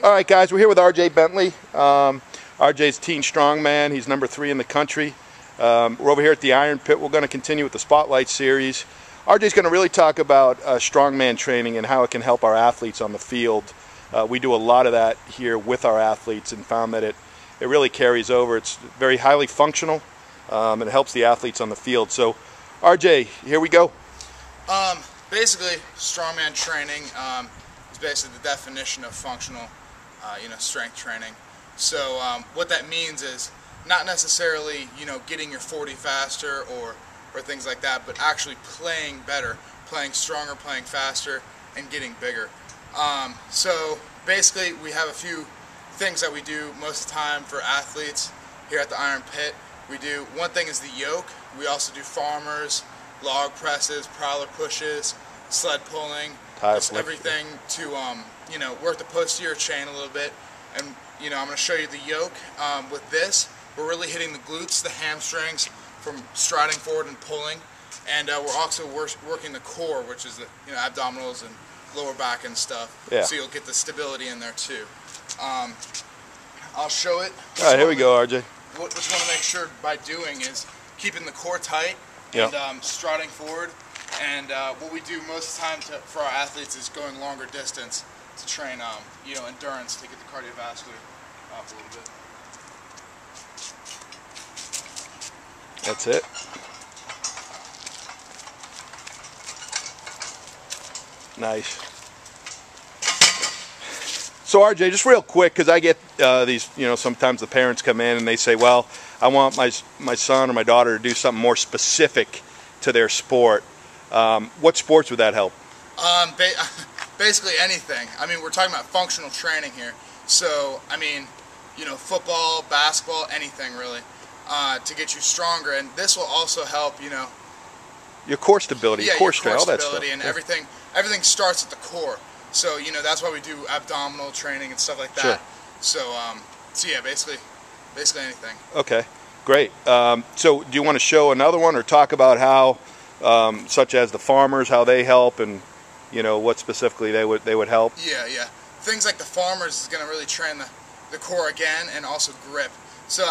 All right, guys, we're here with RJ Bentley. RJ's teen strongman. He's number 3 in the country. We're over here at the Iron Pit. We're going to continue with the Spotlight series. RJ's going to really talk about strongman training and how it can help our athletes on the field. We do a lot of that here with our athletes and found that it really carries over. It's very highly functional and it helps the athletes on the field. So, RJ, here we go. Basically, strongman training is basically the definition of functional, strength training. So what that means is not necessarily, getting your 40 faster or things like that, but actually playing better, playing stronger, playing faster, and getting bigger. So basically, we have a few things that we do most of the time for athletes here at the Iron Pit. One thing is the yoke. We also do farmers, log presses, prowler pushes, sled pulling, just everything to work the posterior chain a little bit. And I'm going to show you the yoke. With this, we're really hitting the glutes, the hamstrings from striding forward and pulling, and we're also working the core, which is the abdominals and lower back and stuff. Yeah. So you'll get the stability in there too. I'll show it. All right, here we go, RJ. What you want to make sure by doing is keeping the core tight and striding forward. And what we do most of the time for our athletes is going longer distance to train, endurance, to get the cardiovascular up a little bit. That's it. Nice. So RJ, just real quick, because I get these, sometimes the parents come in and they say, well, I want my son or my daughter to do something more specific to their sport. What sports would that help? Basically anything. I mean, we're talking about functional training here. So, football, basketball, anything really, to get you stronger. And this will also help, your core stability, your core strength, all that stuff. And everything starts at the core. So, that's why we do abdominal training and stuff like that. Sure. So yeah, basically anything. Okay, great. So do you want to show another one or talk about how, such as the farmers, how they help and, what specifically they would help? Yeah. Things like the farmers is going to really train the core again and also grip. So,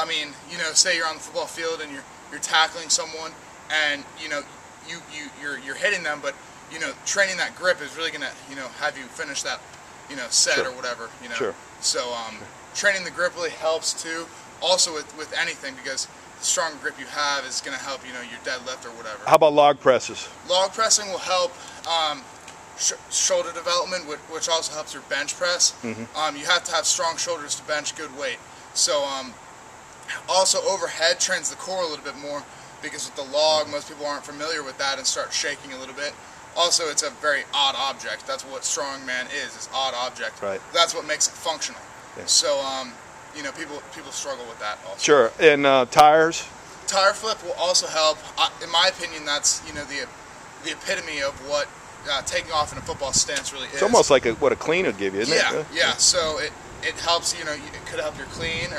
say you're on the football field and you're tackling someone and, you're hitting them, but training that grip is really going to, have you finish that, set or whatever, Sure. So, training the grip really helps too. Also with anything, because the stronger grip you have is going to help, your deadlift or whatever. How about log presses? Log pressing will help shoulder development, which also helps your bench press. Mm-hmm. You have to have strong shoulders to bench good weight. So, also overhead trains the core a little bit more, because with the log, most people aren't familiar with that and start shaking a little bit. Also, it's a very odd object. That's what strongman is odd object. Right. That's what makes it functional. Yeah. So, people struggle with that also. Sure. And tires? Tire flip will also help. In my opinion, that's, the epitome of what taking off in a football stance really is. It's almost like what a clean would give you, isn't it? Yeah. So it helps, it could help your clean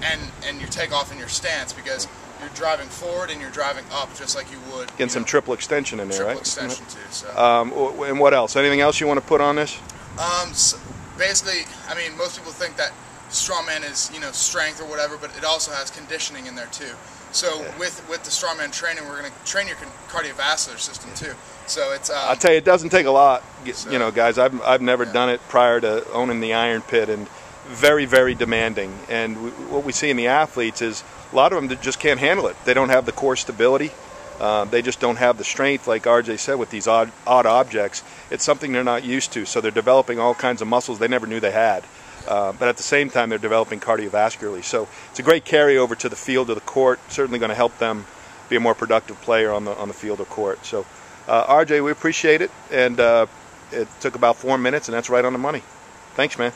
and your takeoff in your stance, because you're driving forward and you're driving up just like you would. Getting some triple extension in there, right? Triple extension too. So. And what else? Anything else you want to put on this? So basically, most people think that strongman is, strength or whatever, but it also has conditioning in there too. So with the strongman training, we're going to train your cardiovascular system too. So it's. I'll tell you, it doesn't take a lot. Guys, I've never done it prior to owning the Iron Pit, and very, very demanding. And what we see in the athletes is a lot of them that just can't handle it. They don't have the core stability. They just don't have the strength, like RJ said, with these odd objects. It's something they're not used to. So they're developing all kinds of muscles they never knew they had. But at the same time, they're developing cardiovascularly. So it's a great carryover to the field or the court. Certainly going to help them be a more productive player on the field or court. So RJ, we appreciate it. And it took about 4 minutes, and that's right on the money. Thanks, man.